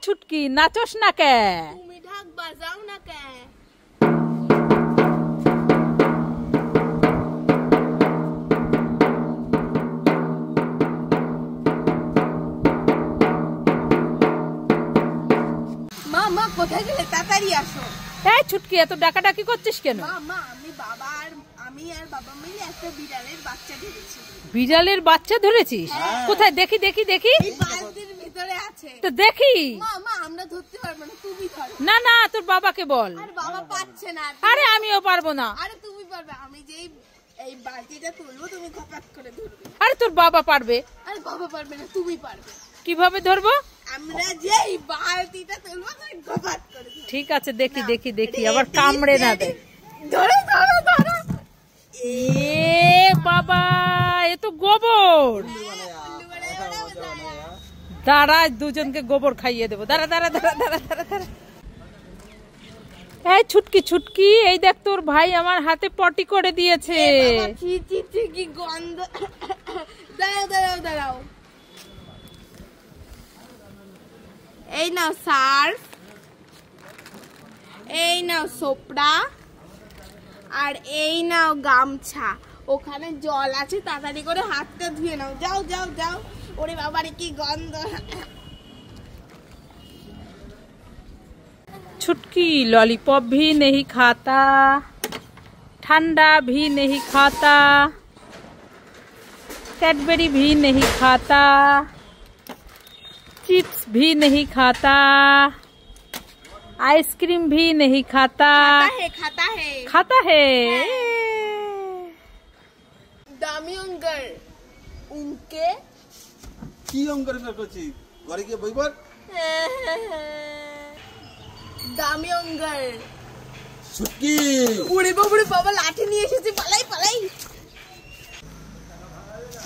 Chhutki nachos না কে? তুমি ঢাক বাজাও না কে? মা কোথায় গেলে? তাড়াতাড়ি আসো। এই ছুটকি এত ডাকাডাকি করছিস কেন? মা আমি আর বাবা মিলে একটা বিড়ালের বাচ্চা ধরেছি। বিড়ালের বাচ্চা ধরেছিস? কোথায় দেখি দেখি দেখি। এই বালতির ভিতরে আছে। তো দেখি। মা আমরা ধরতে পারবো না, তুমি ধরো। না না তোর বাবাকে বল। আরে বাবা পাচ্ছে না। আরে আমিও পারবো না। আরে তুমি পারবে, আমি যেই এই বালতিটা তুলবো তুমি খপাত করে ধরবে। আরে তোর বাবা পারবে। আরে বাবা পারবে না, তুমি পারবে। কিভাবে ধরবো? আমরা যেই বালতিটা তুলবো তুমি খপাত করে ধরবে। ঠিক আছে দেখি দেখি দেখি, আবার কামড়ে না দেয়। ধরো ধরো ধরো। এ বাবা, এ তো গোবর। দাঁড়া দুজনকে গোবর খাইয়ে দেবো। দাঁড়া দাঁড়া দাঁড়া দাঁড়া দাঁড়া দাঁড়া। এই ছুটকি ছুটকি, এই দেখ তোর ভাই আমার হাতে পটি করে দিয়েছে। ছি ছি ছি কি গন্ধ। দাঁড়াও দাঁড়াও দাঁড়াও। এই নাও সার্ফ, এই নাও সোপড়া, আর এই নাও গামছা। ওখানে জল আছে, তাড়াতাড়ি করে হাতটা ধুয়ে নাও। যাও যাও যাও। ওরে বাবারে কি গন্ধ। छुटकी लॉलीपॉप भी नहीं खाता, ठंडा भी नहीं खाता, कैडबरी भी नहीं खाता, चिप्स भी नहीं खाता, आइसक्रीम भी नहीं खाता। खाता है खाता है। দামি অঙ্গার উনকে কি অঙ্গার করছি ঘরে গিয়ে বইবার। দামি অঙ্গার ছুটকি। উড়ে বাবুরে বাবা লাঠি নিয়ে এসেছে, পালাই পালাই।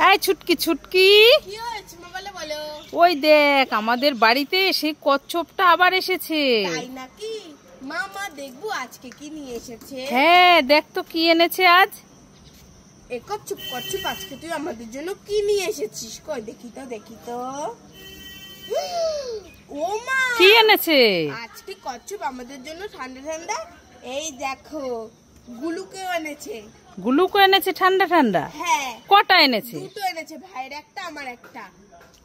এই ছুটকি ছুটকি, কি হয়েছে মা? বলো। ওই দেখ আমাদের বাড়িতে সেই কচ্ছপটা আবার এসেছে। তাই নাকি? মা দেখবো আজকে কি নিয়ে এসেছে। হ্যাঁ দেখ তো কি এনেছে আজ। এ কচ্ছপ কচ্ছপ, আজকে তুই আমাদের জন্য কি নিয়ে এসেছিস? কই দেখি তো দেখি তো। ও মা, কি এনেছে? আজকে কচ্ছপ আমাদের জন্য ঠান্ডা ঠান্ডা এই দেখো গুলুকেও এনেছে। গুলুকো এনেছে ঠান্ডা ঠান্ডা? হ্যাঁ। কটা এনেছে? দুটো এনেছে, ভাইয়ের একটা আমার একটা।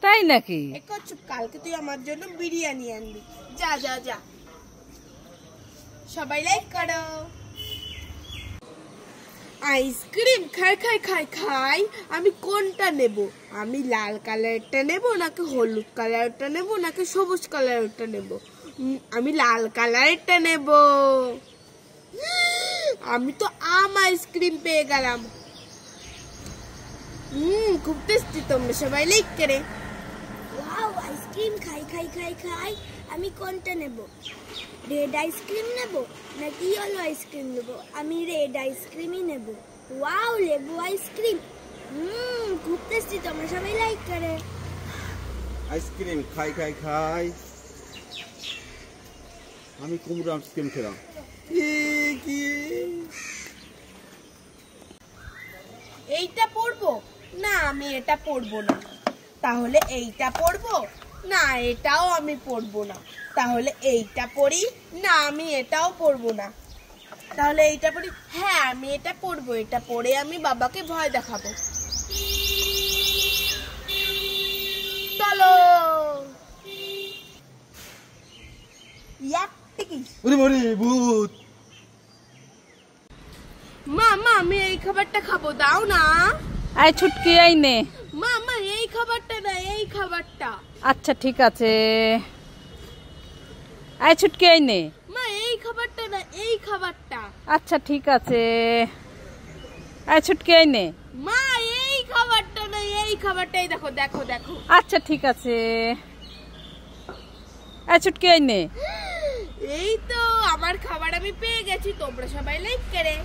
তাই নাকি? এ কচ্ছপ কালকে তুই আমার জন্য বিরিয়ানি আনবি। যা যা যা। সবাই লাইক করো। আইসক্রিম খাই খাই খাই খাই। আমি কোনটা নেব? আমি লাল কালারটা নেব নাকি হলুদ কালারটা নেব নাকি সবুজ কালারটা নেব? আমি লাল কালারটা নেব। আমি তো আম আইসক্রিম পেয়ে গেলাম। খুব টেস্টি। তোমরা সবাই লাইক করে। ওয়াও, আইসক্রিম খাই খাই খাই খাই। আমি কোনটা নেব? রেড আইসক্রিম নেব নাকি ইয়েলো আইসক্রিম নেব? আমি রেড আইসক্রিমই নেব। ওয়াও, লেবু আইসক্রিম। খুব টেস্টি। তোমরা সবাই লাইক করে। আইসক্রিম খাই খাই খাই। আমি কুমড়ো আইসক্রিম খেলাম। এইটা পরবো না, আমি এটা পরবো না। তাহলে এইটা পরবো না, এটাও আমি পরবো না। তাহলে এইটা পরি না, আমি এটাও পরবো না। তাহলে এইটা পরি। হ্যাঁ আমি এটা পরবো। এটা পরে আমি বাবাকে ভয় দেখাবো। চলো। ভূত। মা আমি এই খাবারটা খাবো, দাও না। এই ছুটকি এই নে। মা এই খাবারটা না, এই খাবারটা। আচ্ছা ঠিক আছে। এই ছুটকি এই নে। মা এই খাবারটা না, এই খাবারটা। আচ্ছা ঠিক আছে। এই ছুটকি এই নে। মা এই খাবারটা না, এই খাবারটাই। দেখো দেখো দেখো। আচ্ছা ঠিক আছে। এই ছুটকি এই নে। এই তো আমার খাবার আমি পেয়ে গেছি। তোমরা সবাই লাইক করে।